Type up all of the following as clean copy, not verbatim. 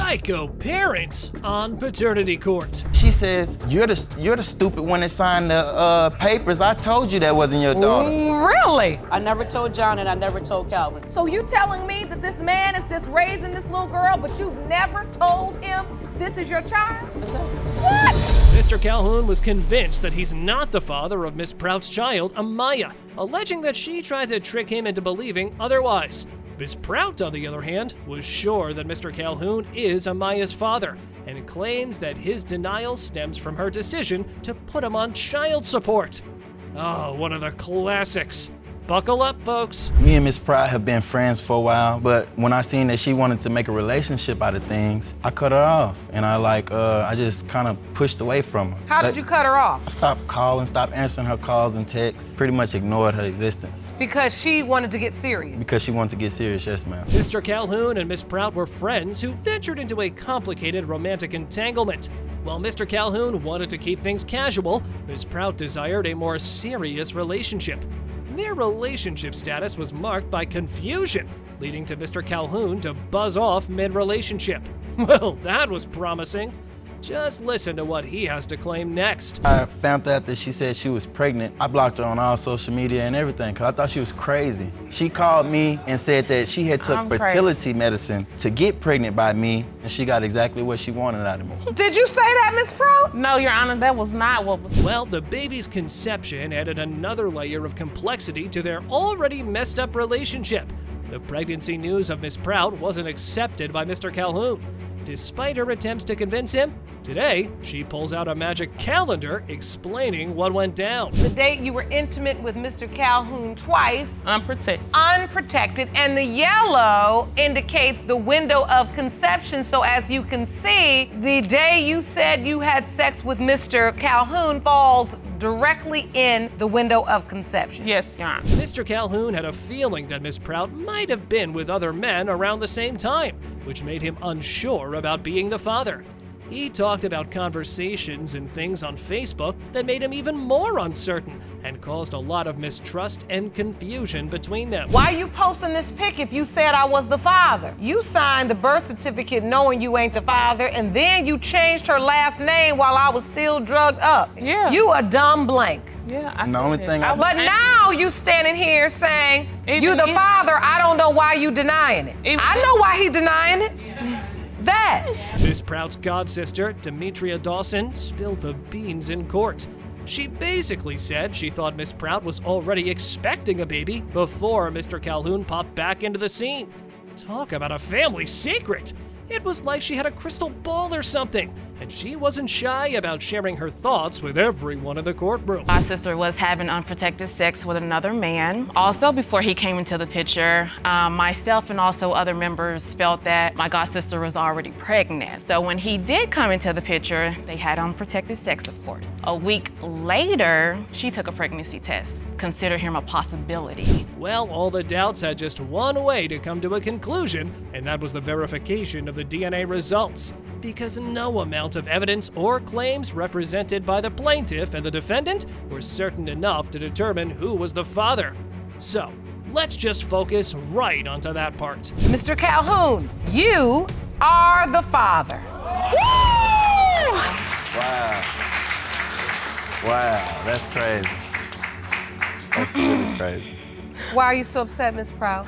Psycho parents on paternity court. She says, you're the stupid one that signed the papers. I told you that wasn't your daughter. Really? I never told John and I never told Calvin. So you telling me that this man is just raising this little girl, but you've never told him this is your child? What? Mr. Calhoun was convinced that he's not the father of Miss Prout's child, Amaya, alleging that she tried to trick him into believing otherwise. Miss Prout, on the other hand, was sure that Mr. Calhoun is Amaya's father and claims that his denial stems from her decision to put him on child support. Oh, one of the classics. Buckle up, folks. Me and Miss Prout have been friends for a while, but when I seen that she wanted to make a relationship out of things, I cut her off. And I just kind of pushed away from her. How did you cut her off? I stopped calling, stopped answering her calls and texts, pretty much ignored her existence. Because she wanted to get serious. Because she wanted to get serious, yes, ma'am. Mr. Calhoun and Miss Prout were friends who ventured into a complicated romantic entanglement. While Mr. Calhoun wanted to keep things casual, Miss Prout desired a more serious relationship. Their relationship status was marked by confusion, leading to Mr. Calhoun to buzz off mid-relationship. Well, that was promising. Just listen to what he has to claim next. I found out that she said she was pregnant. I blocked her on all social media and everything because I thought she was crazy. She called me and said that she had took fertility medicine to get pregnant by me, and she got exactly what she wanted out of me. Did you say that, Miss Prout? No, Your Honor, that was not what was. Well, the baby's conception added another layer of complexity to their already messed up relationship. The pregnancy news of Miss Prout wasn't accepted by Mr. Calhoun. Despite her attempts to convince him, today she pulls out a magic calendar explaining what went down. The date you were intimate with Mr. Calhoun twice. Unprotected. And the yellow indicates the window of conception. So as you can see, the day you said you had sex with Mr. Calhoun falls directly in the window of conception. Yes, Your Honor. Mr. Calhoun had a feeling that Miss Prout might have been with other men around the same time, which made him unsure about being the father. He talked about conversations and things on Facebook that made him even more uncertain and caused a lot of mistrust and confusion between them. Why you posting this pic if you said I was the father? You signed the birth certificate knowing you ain't the father, and then you changed her last name while I was still drugged up. Yeah. You a dumb blank. Yeah, And the only thing But now you standing here saying you the father. I don't know why you denying it. I know why he denying it. That. Miss Prout's godsister, Demetria Dawson, spilled the beans in court. She basically said she thought Miss Prout was already expecting a baby before Mr. Calhoun popped back into the scene. Talk about a family secret! It was like she had a crystal ball or something, and she wasn't shy about sharing her thoughts with everyone in the courtroom. My sister was having unprotected sex with another man. Also, before he came into the picture, myself and also other members felt that my godsister was already pregnant. So when he did come into the picture, they had unprotected sex, of course. A week later, she took a pregnancy test. Consider him a possibility. Well, all the doubts had just one way to come to a conclusion, and that was the verification of the DNA results. Because no amount of evidence or claims represented by the plaintiff and the defendant were certain enough to determine who was the father. So, let's just focus right onto that part. Mr. Calhoun, you are the father. Woo! Wow, that's crazy. That's really crazy. Why are you so upset, Miss Prout?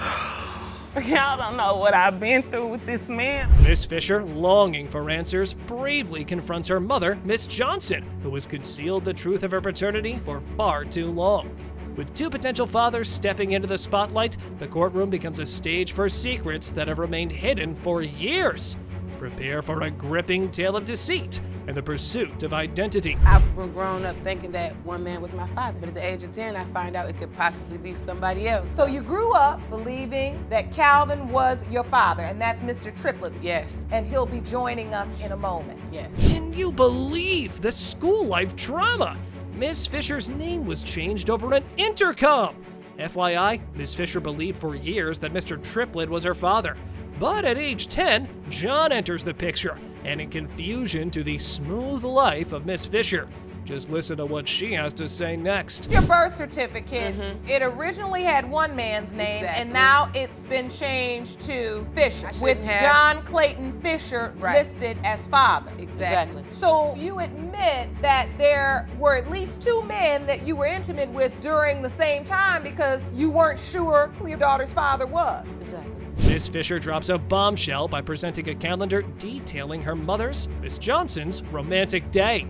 Y'all don't know what I've been through with this man. Miss Fisher, longing for answers, bravely confronts her mother, Miss Johnson, who has concealed the truth of her paternity for far too long. With two potential fathers stepping into the spotlight, the courtroom becomes a stage for secrets that have remained hidden for years. Prepare for a gripping tale of deceit and the pursuit of identity. I've been growing up thinking that one man was my father, but at the age of 10, I find out it could possibly be somebody else. So you grew up believing that Calvin was your father, and that's Mr. Triplett. Yes. And he'll be joining us in a moment. Yes. Can you believe the school life drama? Miss Fisher's name was changed over an intercom. FYI, Miss Fisher believed for years that Mr. Triplett was her father. But at age 10, John enters the picture, adding confusion to the smooth life of Miss Fisher. Just listen to what she has to say next. Your birth certificate, it originally had one man's name, and now it's been changed to Fisher, with John Clayton Fisher listed as father. Exactly. So you admit that there were at least 2 men that you were intimate with during the same time because you weren't sure who your daughter's father was. Exactly. Miss Fisher drops a bombshell by presenting a calendar detailing her mother's, Miss Johnson's, romantic day.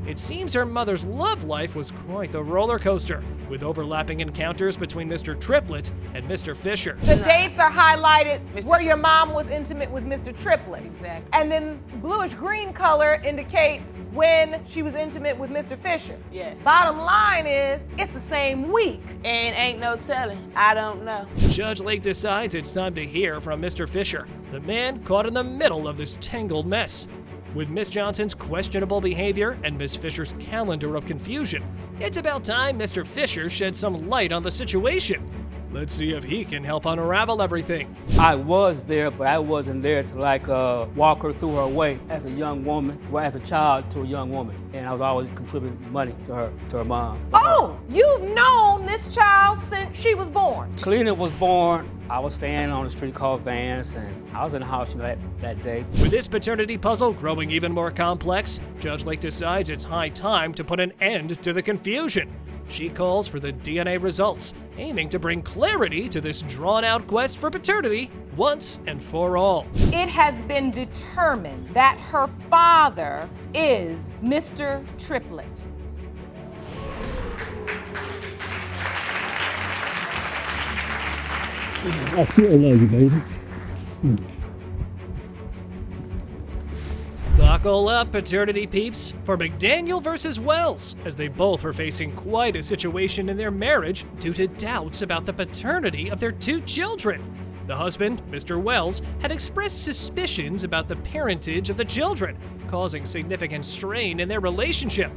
It seems her mother's love life was quite the roller coaster, with overlapping encounters between Mr. Triplett and Mr. Fisher. The dates are highlighted where your mom was intimate with Mr. Triplett. Exactly. And then bluish green color indicates when she was intimate with Mr. Fisher. Yes. Bottom line is, it's the same week. And ain't no telling. I don't know. Judge Lake decides it's time to hear from Mr. Fisher, the man caught in the middle of this tangled mess. With Miss Johnson's questionable behavior and Miss Fisher's calendar of confusion, it's about time Mr. Fisher shed some light on the situation. Let's see if he can help unravel everything. I was there, but I wasn't there to walk her through her way as a young woman, or as a child to a young woman. And I was always contributing money to her mom. Oh, you've known this child since she was born. Kalina was born. I was staying on the street called Vance, and I was in the house that day. With this paternity puzzle growing even more complex, Judge Lake decides it's high time to put an end to the confusion. She calls for the DNA results, aiming to bring clarity to this drawn-out quest for paternity once and for all. It has been determined that her father is Mr. Triplett. I still love you, baby. Buckle up, paternity peeps, for McDaniel versus Wells, as they both were facing quite a situation in their marriage due to doubts about the paternity of their 2 children. The husband, Mr. Wells, had expressed suspicions about the parentage of the children, causing significant strain in their relationship.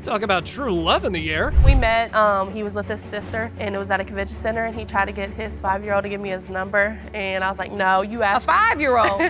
Talk about true love in the air. We met, he was with his sister, and it was at a convention center, and he tried to get his 5-year-old to give me his number, and I was like, no, you asked. A 5-year-old?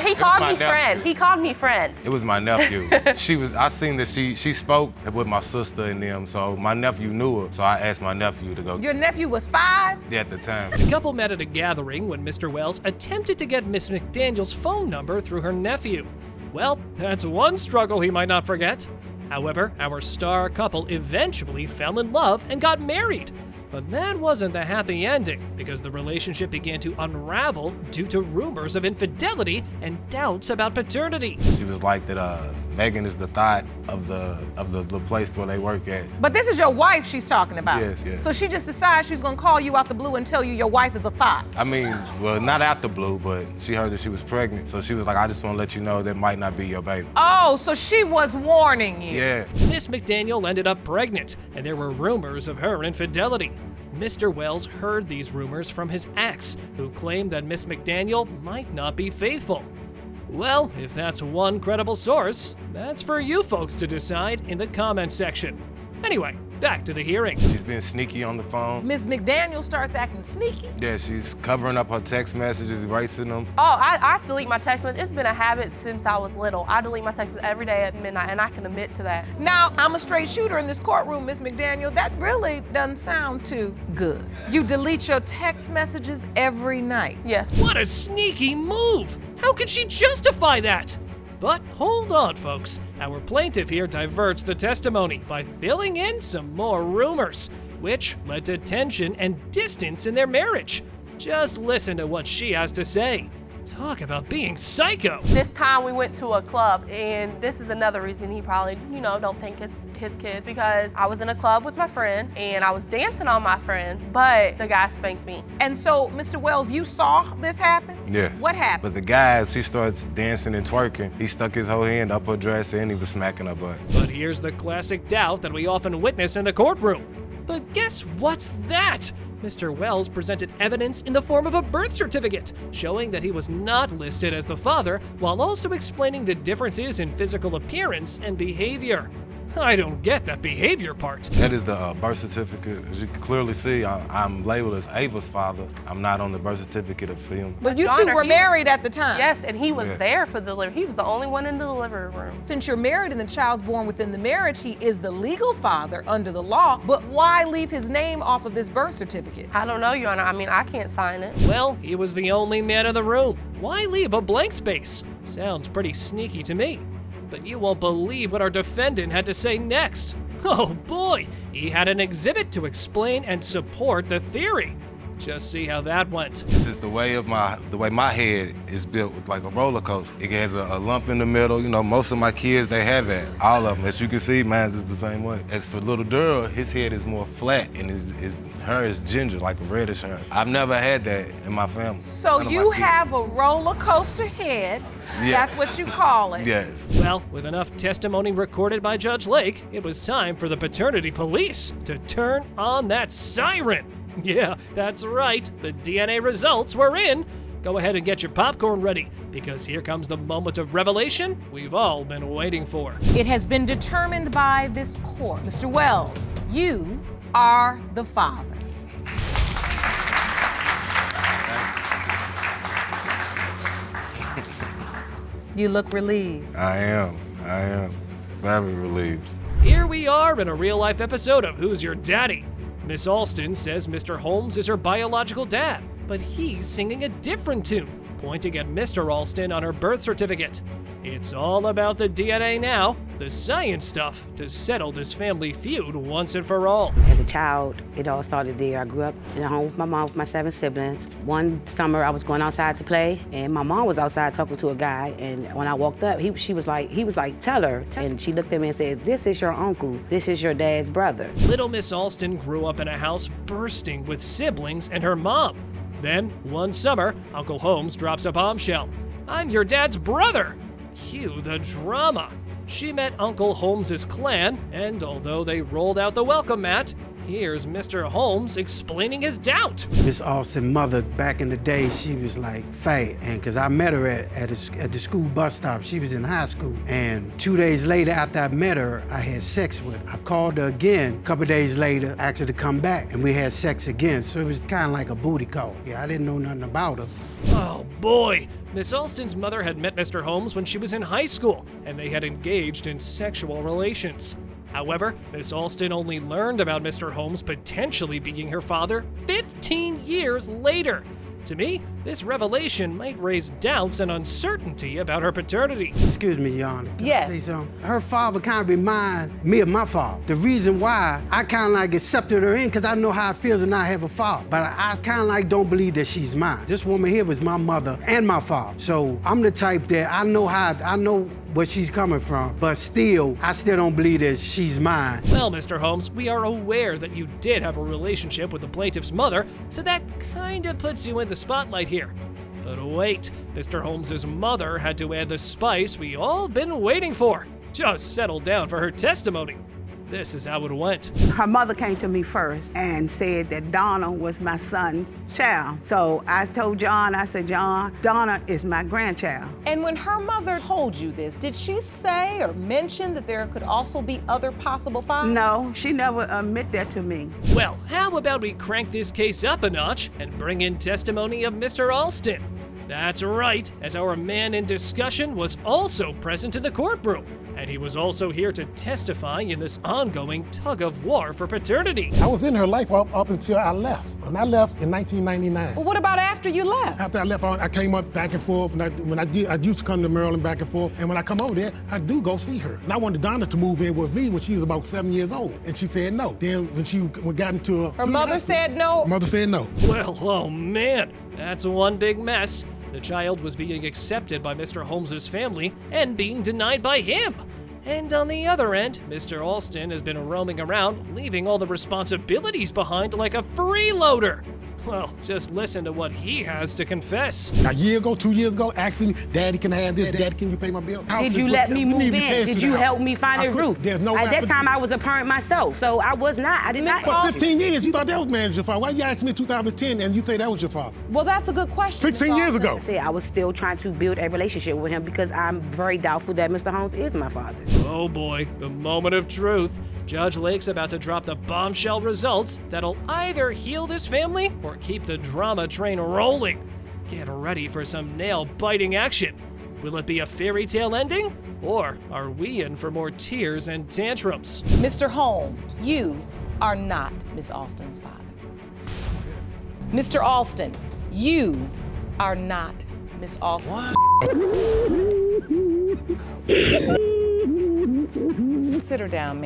He called me friend. He called me friend. It was my nephew. I seen that she spoke with my sister and them, so my nephew knew her, so I asked my nephew to go. Your nephew was 5? Yeah, at the time. The couple met at a gathering when Mr. Wells attempted to get Miss McDaniel's phone number through her nephew. Well, that's one struggle he might not forget. However, our star couple eventually fell in love and got married. But that wasn't the happy ending, because the relationship began to unravel due to rumors of infidelity and doubts about paternity. She was like that Megan is the thought of the place where they work at. But this is your wife she's talking about. Yes. So she just decides she's gonna call you out the blue and tell you your wife is a thought. I mean, well, not out the blue, but she heard that she was pregnant, so she was like, I just want to let you know that might not be your baby. Oh, so she was warning you. Yeah. Miss McDaniel ended up pregnant, and there were rumors of her infidelity. Mr. Wells heard these rumors from his ex, who claimed that Miss McDaniel might not be faithful. Well, if that's one credible source, that's for you folks to decide in the comments section. Anyway, back to the hearing. She's been sneaky on the phone. Miss McDaniel starts acting sneaky. Yeah, she's covering up her text messages, erasing them. Oh, I delete my text messages. It's been a habit since I was little. I delete my texts every day at midnight, and I can admit to that. Now, I'm a straight shooter in this courtroom, Miss McDaniel. That really doesn't sound too good. You delete your text messages every night. Yes. What a sneaky move! How could she justify that? But hold on, folks. Our plaintiff here diverts the testimony by filling in some more rumors, which led to tension and distance in their marriage. Just listen to what she has to say. Talk about being psycho. This time we went to a club, and this is another reason he probably, don't think it's his kid, because I was in a club with my friend, and I was dancing on my friend, but the guy spanked me. And so, Mr. Wells, you saw this happen? Yeah. What happened? But the guy, as he starts dancing and twerking, he stuck his whole hand up her dress and he was smacking her butt. But here's the classic doubt that we often witness in the courtroom. But guess what's that? Mr. Wells presented evidence in the form of a birth certificate, showing that he was not listed as the father, while also explaining the differences in physical appearance and behavior. I don't get that behavior part. That is the birth certificate. As you can clearly see, I'm labeled as Ava's father. I'm not on the birth certificate of him. But you two were married at the time. Yes, and he was there for the delivery. He was the only one in the delivery room. Since you're married and the child's born within the marriage, he is the legal father under the law, but why leave his name off of this birth certificate? I don't know, Your Honor. I mean, I can't sign it. Well, he was the only man in the room. Why leave a blank space? Sounds pretty sneaky to me. But you won't believe what our defendant had to say next. Oh boy, he had an exhibit to explain and support the theory. Just see how that went. This is the way my head is built, with like a roller coaster. It has a lump in the middle. You know, most of my kids, they have it. All of them. As you can see, mine's is the same way. As for little Durrell, his head is more flat and her is ginger, like a reddish hair. I've never had that in my family. So you have a roller coaster head. Yes. That's what you call it. Yes. Well, with enough testimony recorded by Judge Lake, it was time for the paternity police to turn on that siren. Yeah, that's right. The DNA results were in. Go ahead and get your popcorn ready, because here comes the moment of revelation we've all been waiting for. It has been determined by this court. Mr. Wells, you are the father. You look relieved. I am very relieved. Here we are in a real-life episode of Who's Your Daddy? Miss Alston says Mr. Holmes is her biological dad, but he's singing a different tune, pointing at Mr. Alston on her birth certificate. It's all about the DNA now, the science stuff, to settle this family feud once and for all. As a child, it all started there. I grew up in a home with my mom with my 7 siblings. One summer, I was going outside to play, and my mom was outside talking to a guy, and when I walked up, he was like, tell her. And she looked at me and said, this is your uncle. This is your dad's brother. Little Miss Alston grew up in a house bursting with siblings and her mom. Then, one summer, Uncle Holmes drops a bombshell. I'm your dad's brother. Cue the drama. She met Uncle Holmes's clan, and although they rolled out the welcome mat, here's Mr. Holmes explaining his doubt. Miss Alston's mother, back in the day, she was like fat, and because I met her at the school bus stop. She was in high school, and 2 days later after I met her, I had sex with her. I called her again a couple days later, asked her to come back, and we had sex again, so it was kind of like a booty call. Yeah, I didn't know nothing about her. Oh boy, Miss Alston's mother had met Mr. Holmes when she was in high school, and they had engaged in sexual relations. However, Miss Alston only learned about Mr. Holmes potentially being her father 15 years later. To me, this revelation might raise doubts and uncertainty about her paternity. Excuse me, Your Honor. Yes. Say something? Her father kind of reminds me of my father. The reason why I kind of like accepted her in, because I know how it feels to not have a father. But I kind of like don't believe that she's mine. This woman here was my mother and my father. So I'm the type that I know where she's coming from, but still, I still don't believe that she's mine. Well, Mr. Holmes, we are aware that you did have a relationship with the plaintiff's mother, so that kind of puts you in the spotlight here. But wait, Mr. Holmes's mother had to add the spice we all been waiting for. Just settle down for her testimony. This is how it went. Her mother came to me first and said that Donna was my son's child. So I told John, I said, John, Donna is my grandchild. And when her mother told you this, did she say or mention that there could also be other possible fathers? No, she never admitted that to me. Well, how about we crank this case up a notch and bring in testimony of Mr. Alston? That's right, as our man in discussion was also present in the courtroom, and he was also here to testify in this ongoing tug-of-war for paternity. I was in her life up until I left. And I left in 1999. Well, what about after you left? After I left, I came up back and forth. And I used to come to Maryland back and forth. And when I come over there, I do go see her. And I wanted Donna to move in with me when she was about 7 years old. And she said no. Then when she got into her mother said no? Mother said no. Well, oh man, that's one big mess. The child was being accepted by Mr. Holmes's family and being denied by him. And on the other end, Mr. Alston has been roaming around, leaving all the responsibilities behind like a freeloader. Well, just listen to what he has to confess. A year ago, 2 years ago, asking me, Daddy, can I have this? Daddy, can you pay my bill? Did you let me move in? Did you help me find a roof? There's no At that time, I was a parent myself, so I did not. For 15 years, you thought that was manager's fault. Why you asked me in 2010 and you think that was your fault? Well, that's a good question. 16 years ago. I said I was still trying to build a relationship with him because I'm very doubtful that Mr. Holmes is my father. Oh boy, the moment of truth. Judge Lake's about to drop the bombshell results that'll either heal this family or keep the drama train rolling. Get ready for some nail-biting action. Will it be a fairy tale ending? Or are we in for more tears and tantrums? Mr. Holmes, you are not Miss Alston's father. Mr. Alston, you are not Miss Alston. Sit her down, ma'am.